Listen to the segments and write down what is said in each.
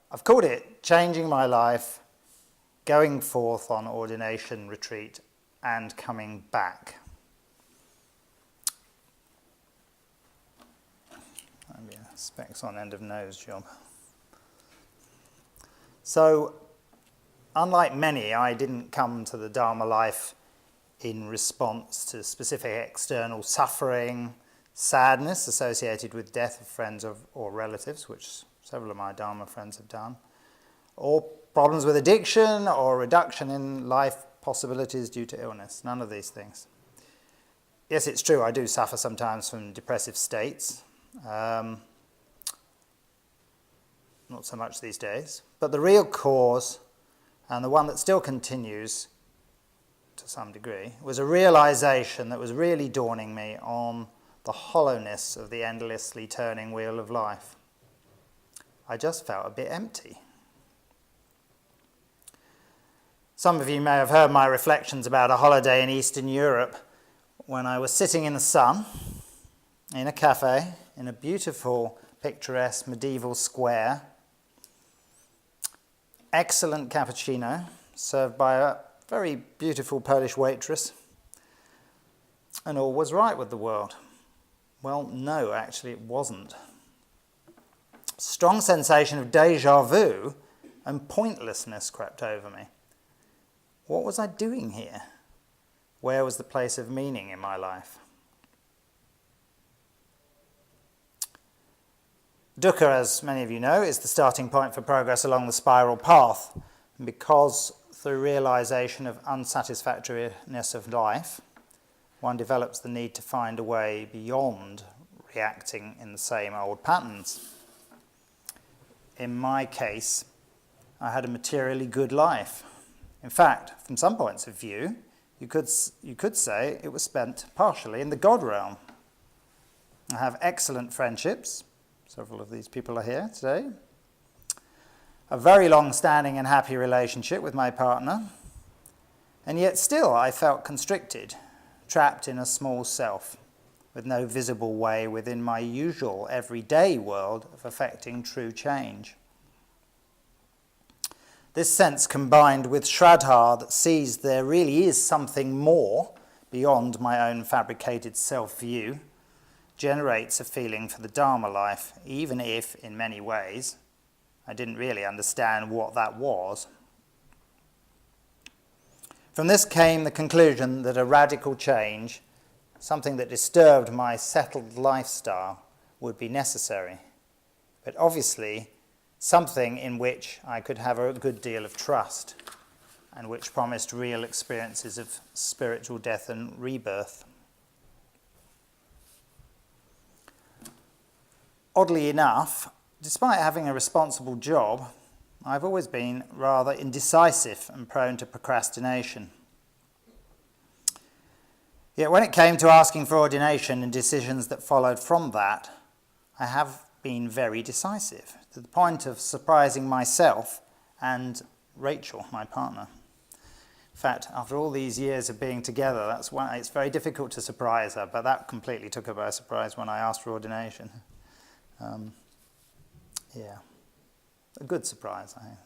I've called it Changing My Life, Going Forth on Ordination Retreat and Coming Back. Maybe a specs on end of nose job. So, unlike many, I didn't come to the Dharma life in response to specific external suffering, sadness associated with death of friends or relatives, which several of my Dharma friends have done, or problems with addiction or reduction in life possibilities due to illness. None of these things. Yes, it's true, I do suffer sometimes from depressive states. Not so much these days. But the real cause, and the one that still continues to some degree, was a realization that was really dawning me on the hollowness of the endlessly turning wheel of life. I just felt a bit empty. Some of you may have heard my reflections about a holiday in Eastern Europe when I was sitting in the sun in a cafe in a beautiful, picturesque medieval square. Excellent cappuccino served by a very beautiful Polish waitress, and all was right with the world. Well, no, actually it wasn't. Strong sensation of déjà vu and pointlessness crept over me. What was I doing here? Where was the place of meaning in my life? Dukkha, as many of you know, is the starting point for progress along the spiral path. And because through realization of unsatisfactoriness of life, one develops the need to find a way beyond reacting in the same old patterns. In my case, I had a materially good life. In fact, from some points of view, you could say it was spent partially in the God realm. I have excellent friendships. Several of these people are here today. A very long-standing and happy relationship with my partner. And yet still I felt constricted, trapped in a small self, with no visible way within my usual everyday world of affecting true change. This sense, combined with Shraddha that sees there really is something more beyond my own fabricated self-view, generates a feeling for the Dharma life, even if, in many ways, I didn't really understand what that was. From this came the conclusion that a radical change, something that disturbed my settled lifestyle, would be necessary. But obviously, something in which I could have a good deal of trust, and which promised real experiences of spiritual death and rebirth. Oddly enough, despite having a responsible job, I've always been rather indecisive and prone to procrastination. Yet when it came to asking for ordination and decisions that followed from that, I have been very decisive, to the point of surprising myself and Rachel, my partner. In fact, after all these years of being together, it's very difficult to surprise her, but that completely took her by surprise when I asked for ordination. A good surprise, I think.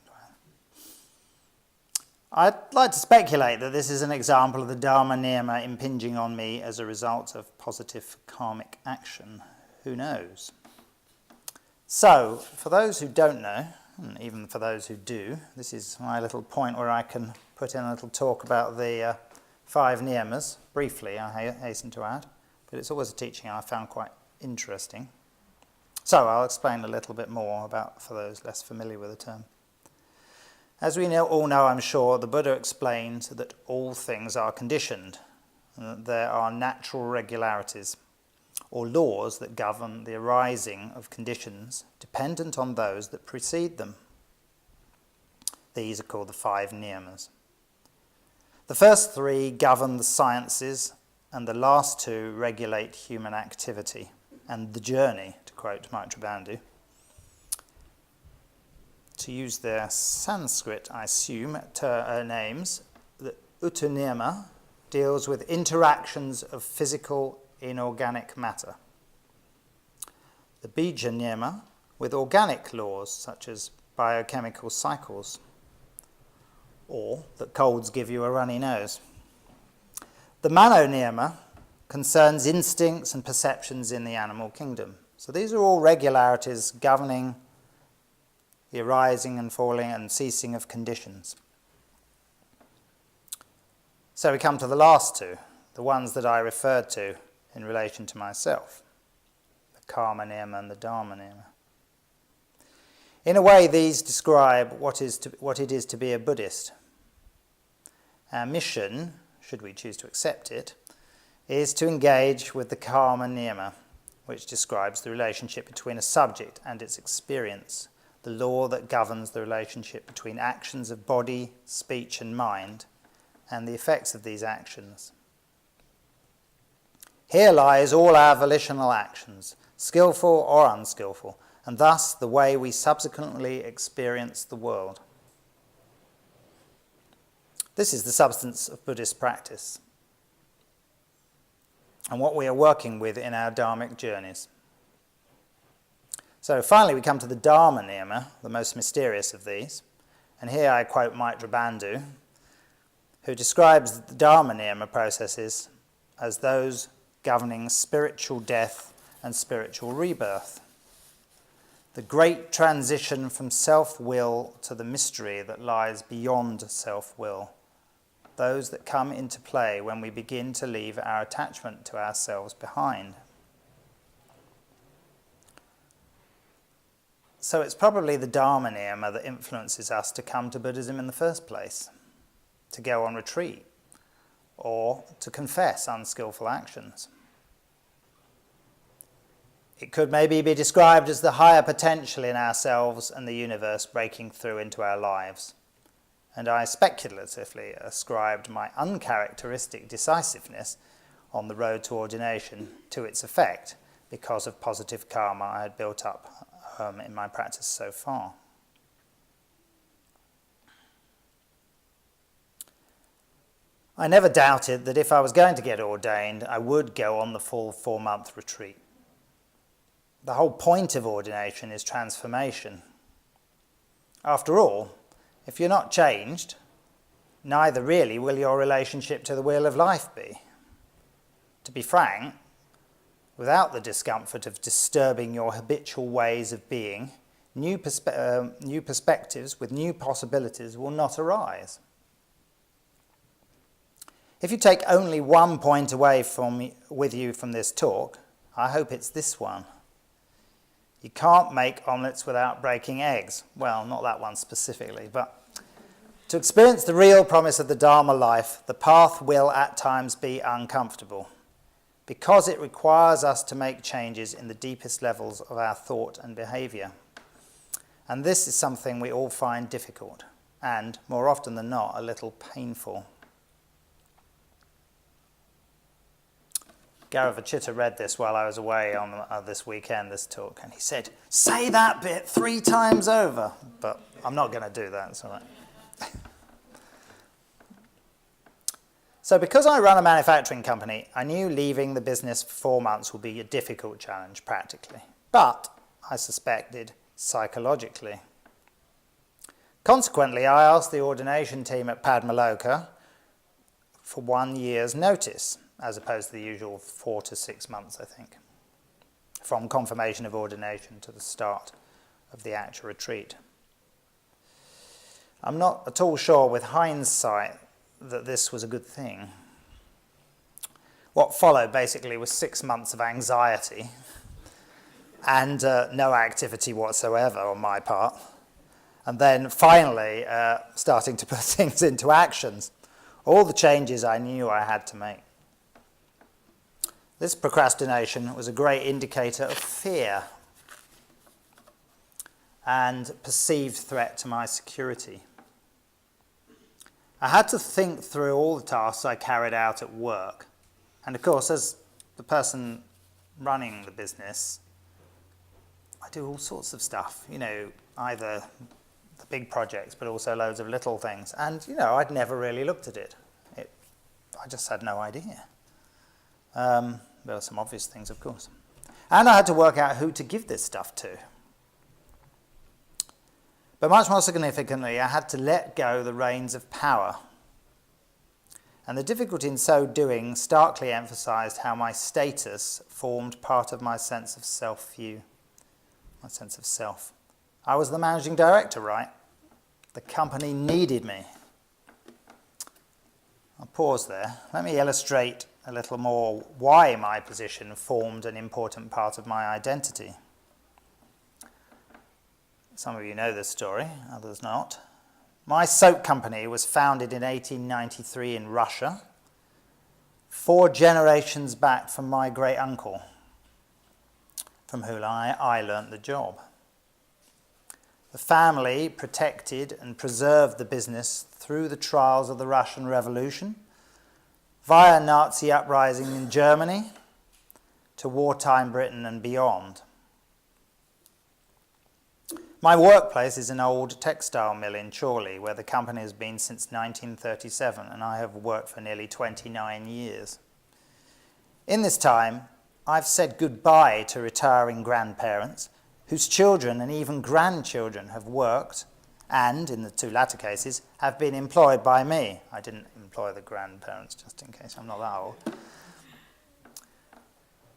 I'd like to speculate that this is an example of the Dharma niyama impinging on me as a result of positive karmic action. Who knows? So, for those who don't know, and even for those who do, this is my little point where I can put in a little talk about the 5 niyamas, briefly, I hasten to add, but it's always a teaching I found quite interesting. So I'll explain a little bit more about for those less familiar with the term. As we all know, I'm sure, the Buddha explained that all things are conditioned, and that there are natural regularities, or laws that govern the arising of conditions dependent on those that precede them. These are called the 5 niyamas. The first 3 govern the sciences, and the last 2 regulate human activity and the journey, to quote Maitreya Bandhu. To use their Sanskrit, I assume, names, the Uttha niyama deals with interactions of physical inorganic matter. The Bija niyama with organic laws such as biochemical cycles, or that colds give you a runny nose. The mano-niyama concerns instincts and perceptions in the animal kingdom. So these are all regularities governing the arising and falling and ceasing of conditions. So we come to the last two, the ones that I referred to in relation to myself, the karma niyama and the dharma niyama. In a way, these describe what it is to be a Buddhist. Our mission, should we choose to accept it, is to engage with the karma niyama, which describes the relationship between a subject and its experience, the law that governs the relationship between actions of body, speech and mind, and the effects of these actions. Here lies all our volitional actions, skillful or unskillful, and thus the way we subsequently experience the world. This is the substance of Buddhist practice and what we are working with in our dharmic journeys. So finally we come to the dharma niyama, the most mysterious of these, and here I quote Maitreya Bandhu, who describes the dharma niyama processes as those governing spiritual death and spiritual rebirth. The great transition from self-will to the mystery that lies beyond self-will. Those that come into play when we begin to leave our attachment to ourselves behind. So it's probably the dharma niyama that influences us to come to Buddhism in the first place, to go on retreat, or to confess unskillful actions. It could maybe be described as the higher potential in ourselves and the universe breaking through into our lives. And I speculatively ascribed my uncharacteristic decisiveness on the road to ordination to its effect because of positive karma I had built up in my practice so far. I never doubted that if I was going to get ordained, I would go on the full 4-month retreat. The whole point of ordination is transformation. After all, if you're not changed, neither really will your relationship to the wheel of life be. To be frank, without the discomfort of disturbing your habitual ways of being, new perspectives with new possibilities will not arise. If you take only one point away with you from this talk, I hope it's this one. You can't make omelettes without breaking eggs. Well, not that one specifically, but to experience the real promise of the Dharma life, the path will at times be uncomfortable because it requires us to make changes in the deepest levels of our thought and behaviour. And this is something we all find difficult and, more often than not, a little painful. Garavachita read this while I was away on this weekend, this talk, and he said, "Say that bit 3 times over." But I'm not going to do that, it's all right. So because I run a manufacturing company, I knew leaving the business for 4 months would be a difficult challenge practically, but I suspected psychologically. Consequently, I asked the ordination team at Padmaloka for 1 year's notice, as opposed to the usual 4 to 6 months, I think, from confirmation of ordination to the start of the actual retreat. I'm not at all sure with hindsight that this was a good thing. What followed basically was 6 months of anxiety and no activity whatsoever on my part, and then finally starting to put things into actions, all the changes I knew I had to make. This procrastination was a great indicator of fear and perceived threat to my security. I had to think through all the tasks I carried out at work. And of course, as the person running the business, I do all sorts of stuff, either the big projects, but also loads of little things. And, I'd never really looked at it. I just had no idea. There were some obvious things, of course. And I had to work out who to give this stuff to. But much more significantly, I had to let go the reins of power. And the difficulty in so doing starkly emphasised how my status formed part of my sense of self-view, my sense of self. I was the managing director, right? The company needed me. I'll pause there. Let me illustrate a little more why my position formed an important part of my identity. Some of you know this story, others not. My soap company was founded in 1893 in Russia, 4 generations back from my great uncle, from whom I learnt the job. The family protected and preserved the business through the trials of the Russian Revolution, via Nazi uprising in Germany, to wartime Britain and beyond. My workplace is an old textile mill in Chorley, where the company has been since 1937, and I have worked for nearly 29 years. In this time, I've said goodbye to retiring grandparents, whose children and even grandchildren have worked and, in the 2 latter cases, have been employed by me. I didn't employ the grandparents, just in case I'm not that old.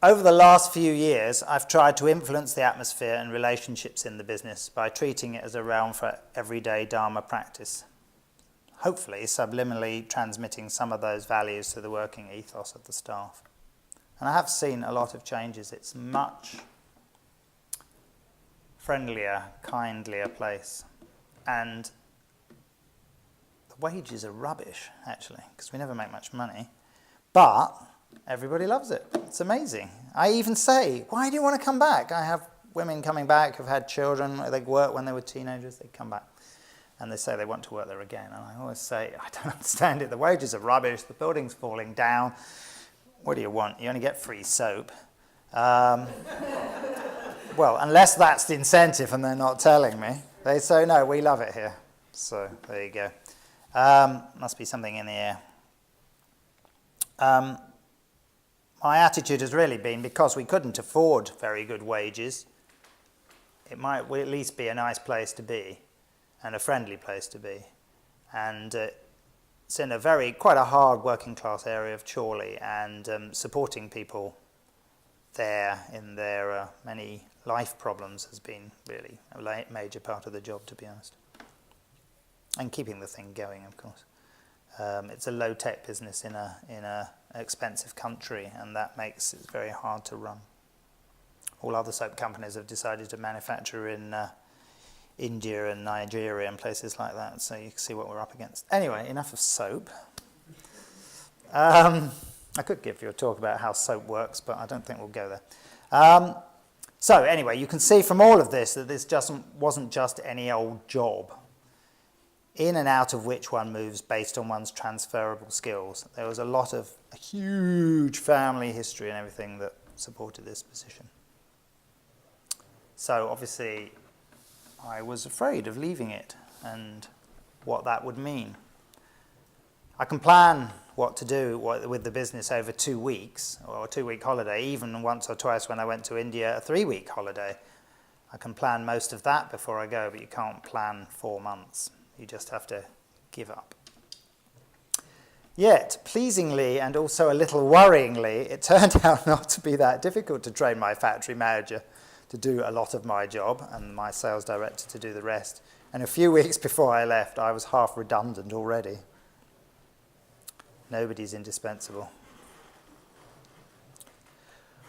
Over the last few years, I've tried to influence the atmosphere and relationships in the business by treating it as a realm for everyday Dharma practice, hopefully subliminally transmitting some of those values to the working ethos of the staff. And I have seen a lot of changes. It's a much friendlier, kindlier place. And the wages are rubbish, actually, because we never make much money. But everybody loves it. It's amazing. I even say, why do you want to come back? I have women coming back who've had children. They worked when they were teenagers. They come back. And they say they want to work there again. And I always say, I don't understand it. The wages are rubbish. The building's falling down. What do you want? You only get free soap. Well, unless that's the incentive and they're not telling me. They say, no, we love it here. So there you go. Must be something in the air. My attitude has really been, because we couldn't afford very good wages, it might at least be a nice place to be and a friendly place to be. And it's in quite a hard working class area of Chorley, and supporting people there in their many life problems has been really a major part of the job, to be honest. And keeping the thing going, of course. It's a low-tech business in a expensive country, and that makes it very hard to run. All other soap companies have decided to manufacture in India and Nigeria and places like that, so you can see what we're up against. Anyway, enough of soap. I could give you a talk about how soap works, but I don't think we'll go there. So anyway, you can see from all of this that this wasn't just any old job, in and out of which one moves based on one's transferable skills. There was a huge family history and everything that supported this position. So obviously I was afraid of leaving it and what that would mean. I can plan what to do with the business over 2 weeks, or a 2-week holiday, even once or twice when I went to India, a 3-week holiday. I can plan most of that before I go, but you can't plan 4 months. You just have to give up. Yet, pleasingly and also a little worryingly, it turned out not to be that difficult to train my factory manager to do a lot of my job and my sales director to do the rest. And a few weeks before I left, I was half redundant already. Nobody's indispensable.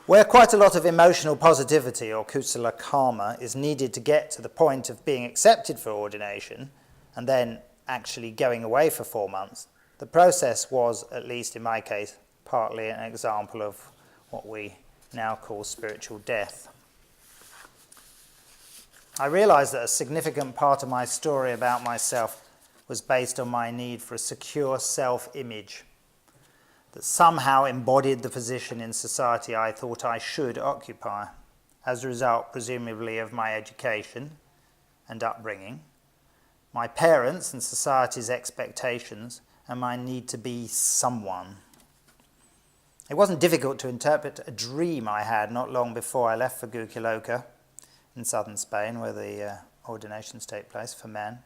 Where quite a lot of emotional positivity, or kusala karma, is needed to get to the point of being accepted for ordination, and then actually going away for 4 months, the process was, at least in my case, partly an example of what we now call spiritual death. I realized that a significant part of my story about myself was based on my need for a secure self-image that somehow embodied the position in society I thought I should occupy, as a result, presumably, of my education and upbringing, my parents' and society's expectations, and my need to be someone. It wasn't difficult to interpret a dream I had not long before I left for Gukiloka in southern Spain, where the ordinations take place for men,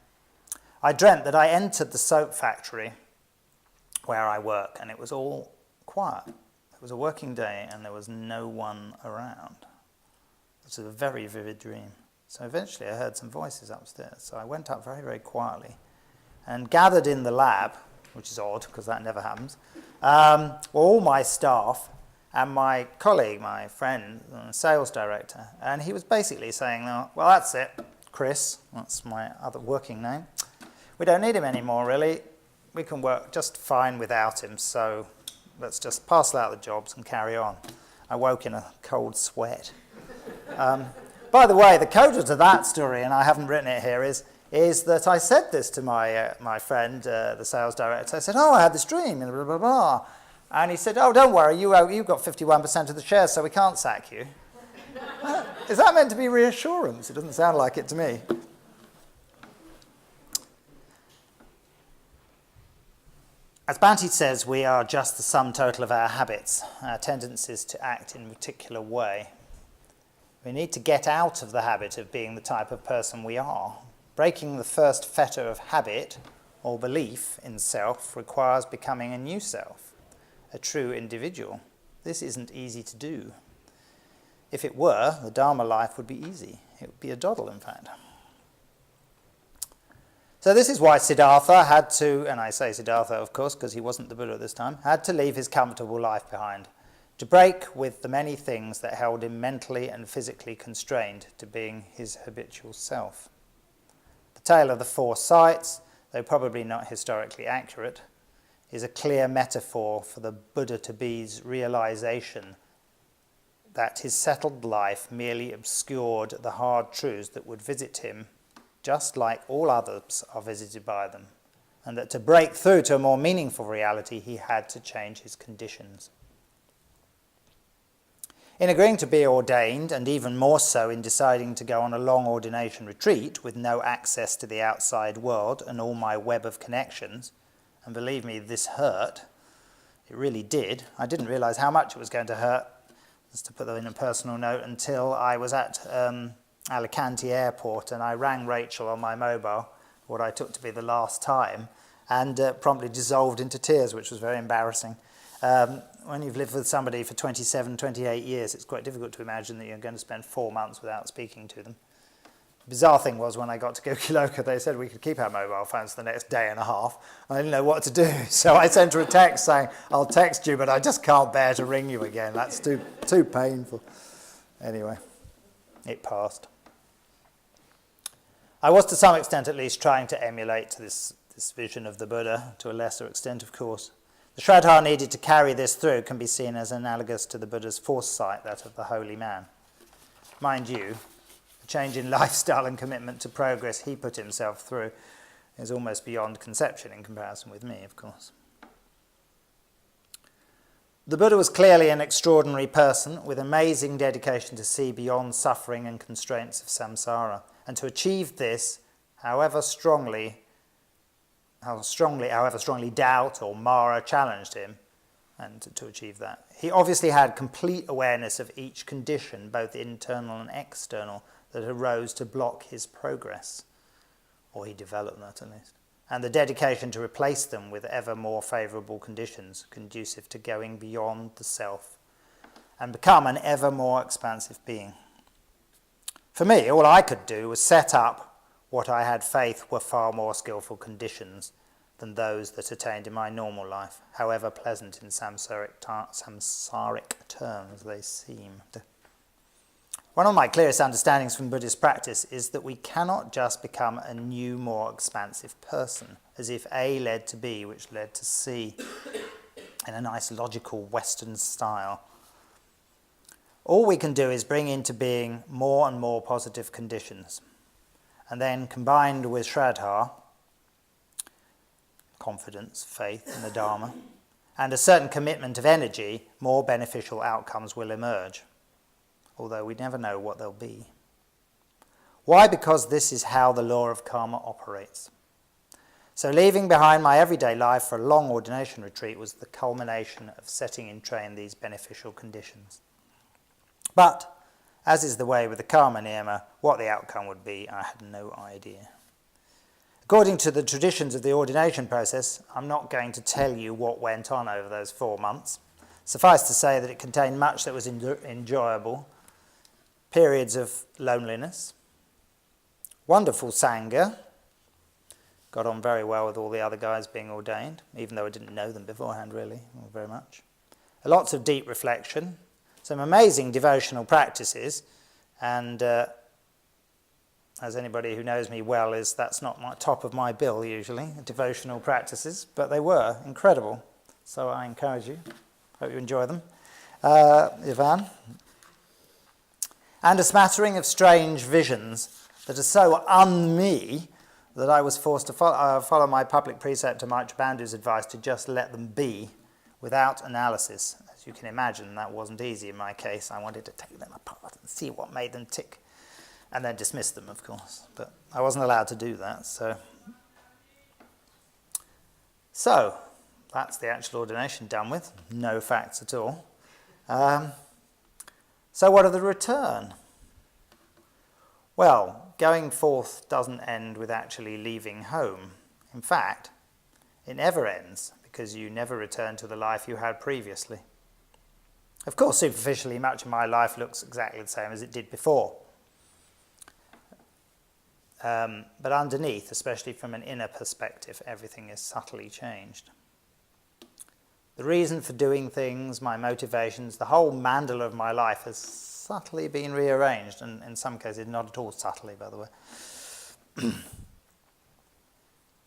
I dreamt that I entered the soap factory where I work, and it was all quiet. It was a working day, and there was no one around. It was a very vivid dream. So eventually I heard some voices upstairs. So I went up very, very quietly and gathered in the lab, which is odd because that never happens, were all my staff and my colleague, my friend, sales director. And he was basically saying, well, that's it, Chris, that's my other working name. We don't need him anymore, really. We can work just fine without him, so let's just parcel out the jobs and carry on. I woke in a cold sweat. By the way, the coda to that story, and I haven't written it here, is that I said this to my friend, the sales director. I said, I had this dream, and blah, blah, blah. And he said, don't worry, you've got 51% of the shares, so we can't sack you. Is that meant to be reassurance? It doesn't sound like it to me. As Bhante says, we are just the sum total of our habits, our tendencies to act in a particular way. We need to get out of the habit of being the type of person we are. Breaking the first fetter of habit or belief in self requires becoming a new self, a true individual. This isn't easy to do. If it were, the Dharma life would be easy. It would be a doddle, in fact. So this is why Siddhartha had to, and I say Siddhartha, of course, because he wasn't the Buddha at this time, had to leave his comfortable life behind, to break with the many things that held him mentally and physically constrained to being his habitual self. The tale of the four sights, though probably not historically accurate, is a clear metaphor for the Buddha-to-be's realization that his settled life merely obscured the hard truths that would visit him just like all others are visited by them, and that to break through to a more meaningful reality, he had to change his conditions. In agreeing to be ordained, and even more so in deciding to go on a long ordination retreat with no access to the outside world and all my web of connections, and believe me, this hurt, it really did. I didn't realise how much it was going to hurt, just to put that in a personal note, until I was at Alicante airport, and I rang Rachel on my mobile, what I took to be the last time, and promptly dissolved into tears, which was very embarrassing. When you've lived with somebody for 27, 28 years, it's quite difficult to imagine that you're going to spend 4 months without speaking to them. The bizarre thing was when I got to Gokiloka, they said we could keep our mobile phones for the next day and a half. I didn't know what to do, so I sent her a text saying, I'll text you, but I just can't bear to ring you again. That's too painful. Anyway, it passed. I was, to some extent at least, trying to emulate this vision of the Buddha, to a lesser extent, of course. The Shraddha needed to carry this through can be seen as analogous to the Buddha's foresight, that of the holy man. Mind you, the change in lifestyle and commitment to progress he put himself through is almost beyond conception in comparison with me, of course. The Buddha was clearly an extraordinary person with amazing dedication to see beyond suffering and constraints of samsara. And to achieve this, however strongly doubt or Mara challenged him, and to achieve that, he obviously had complete awareness of each condition, both internal and external, that arose to block his progress, or he developed that at least, and the dedication to replace them with ever more favourable conditions conducive to going beyond the self and become an ever more expansive being. For me, all I could do was set up what I had faith were far more skillful conditions than those that attained in my normal life, however pleasant in samsaric terms they seemed. One of my clearest understandings from Buddhist practice is that we cannot just become a new, more expansive person, as if A led to B, which led to C, in a nice logical Western style. All we can do is bring into being more and more positive conditions, and then combined with Shraddha, confidence, faith in the Dharma, and a certain commitment of energy, more beneficial outcomes will emerge, although we never know what they'll be. Why? Because this is how the law of karma operates. So leaving behind my everyday life for a long ordination retreat was the culmination of setting in train these beneficial conditions. But, As is the way with the karma niyama, what the outcome would be, I had no idea. According to the traditions of the ordination process, I'm not going to tell you what went on over those 4 months. Suffice to say that it contained much that was enjoyable, periods of loneliness, wonderful sangha, got on very well with all the other guys being ordained, even though I didn't know them beforehand really, or very much. Lots of deep reflection, some amazing devotional practices, and as anybody who knows me well that's not my top of my bill usually, devotional practices, but they were incredible, so I encourage you. Hope you enjoy them. Ivan. And a smattering of strange visions that are so un-me that I was forced to follow my public preceptor Maitreya Bandhu's advice to just let them be without analysis. As you can imagine, that wasn't easy in my case. I wanted to take them apart and see what made them tick, and then dismiss them, of course. But I wasn't allowed to do that, so that's the actual ordination done with. No facts at all. So what of the return? Well, going forth doesn't end with actually leaving home. In fact, it never ends, because you never return to the life you had previously. Of course, superficially, much of my life looks exactly the same as it did before. But underneath, especially from an inner perspective, everything is subtly changed. The reason for doing things, my motivations, the whole mandala of my life has subtly been rearranged, and in some cases not at all subtly, by the way.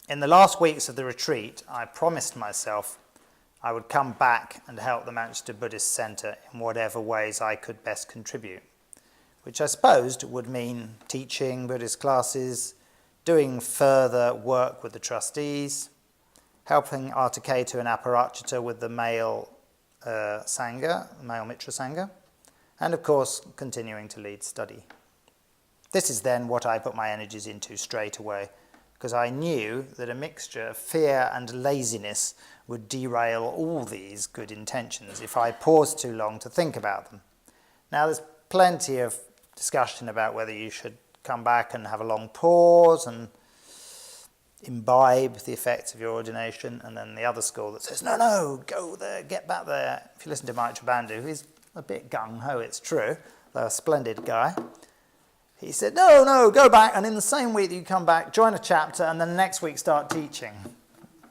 In the last weeks of the retreat, I promised myself I would come back and help the Manchester Buddhist Centre in whatever ways I could best contribute, which I supposed would mean teaching Buddhist classes, doing further work with the trustees, helping Artiketa and Aparachita with the male Sangha, male Mitra Sangha, and of course continuing to lead study. This is then what I put my energies into straight away, because I knew that a mixture of fear and laziness would derail all these good intentions if I paused too long to think about them. Now there's plenty of discussion about whether you should come back and have a long pause and imbibe the effects of your ordination, and then the other school that says, no, go there, get back there. If you listen to Maitreya Bandhu, who's a bit gung-ho, it's true, though a splendid guy, he said, no, go back, and in the same week that you come back, join a chapter, and then next week start teaching.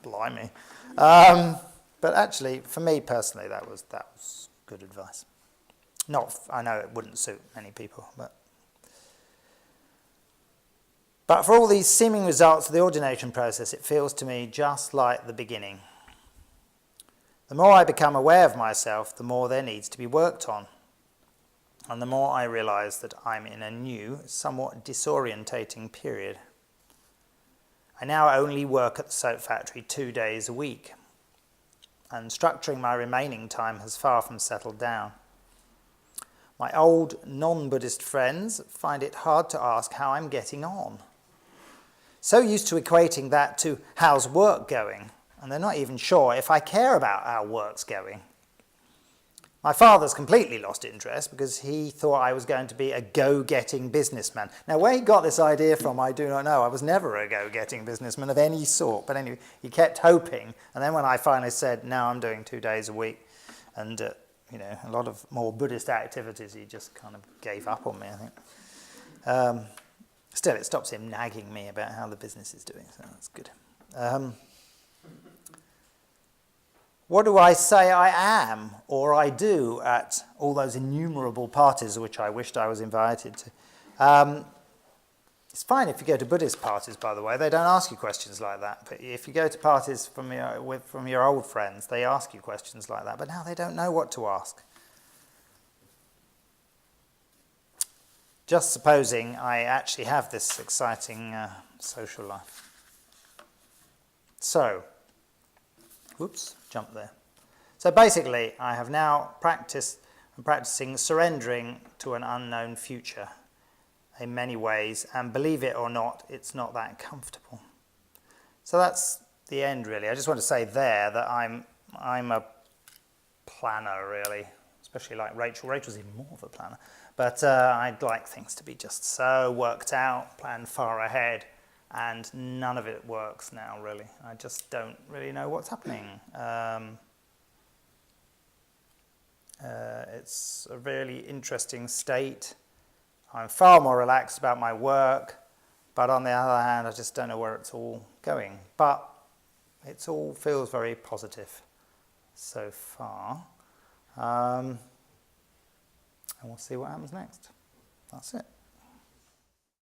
Blimey. But actually, for me personally, that was good advice. I know it wouldn't suit many people, but for all these seeming results of the ordination process, it feels to me just like the beginning. The more I become aware of myself, the more there needs to be worked on, and the more I realise that I'm in a new, somewhat disorientating period. I now only work at the soap factory 2 days a week, and structuring my remaining time has far from settled down. My old non-Buddhist friends find it hard to ask how I'm getting on. So used to equating that to how's work going, and they're not even sure if I care about how work's going. My father's completely lost interest because he thought I was going to be a go-getting businessman. Now, where he got this idea from, I do not know. I was never a go-getting businessman of any sort. But anyway, he kept hoping. And then when I finally said, no, I'm doing 2 days a week, and a lot of more Buddhist activities, he just kind of gave up on me, I think. Still, it stops him nagging me about how the business is doing, so that's good. What do I say I am or I do at all those innumerable parties which I wished I was invited to? It's fine if you go to Buddhist parties, by the way. They don't ask you questions like that. But if you go to parties from your old friends, they ask you questions like that. But now they don't know what to ask. Just supposing I actually have this exciting social life. So, jump there. So basically, I have now practicing surrendering to an unknown future in many ways, and believe it or not, it's not that comfortable. So that's the end, really. I just want to say there that I'm a planner, really. especially like Rachel. Rachel's even more of a planner. But I'd like things to be just so worked out, planned far ahead, and none of it works now, really. I just don't really know what's happening. It's a really interesting state. I'm far more relaxed about my work, but on the other hand, I just don't know where it's all going. But it all feels very positive so far. And we'll see what happens next. That's it.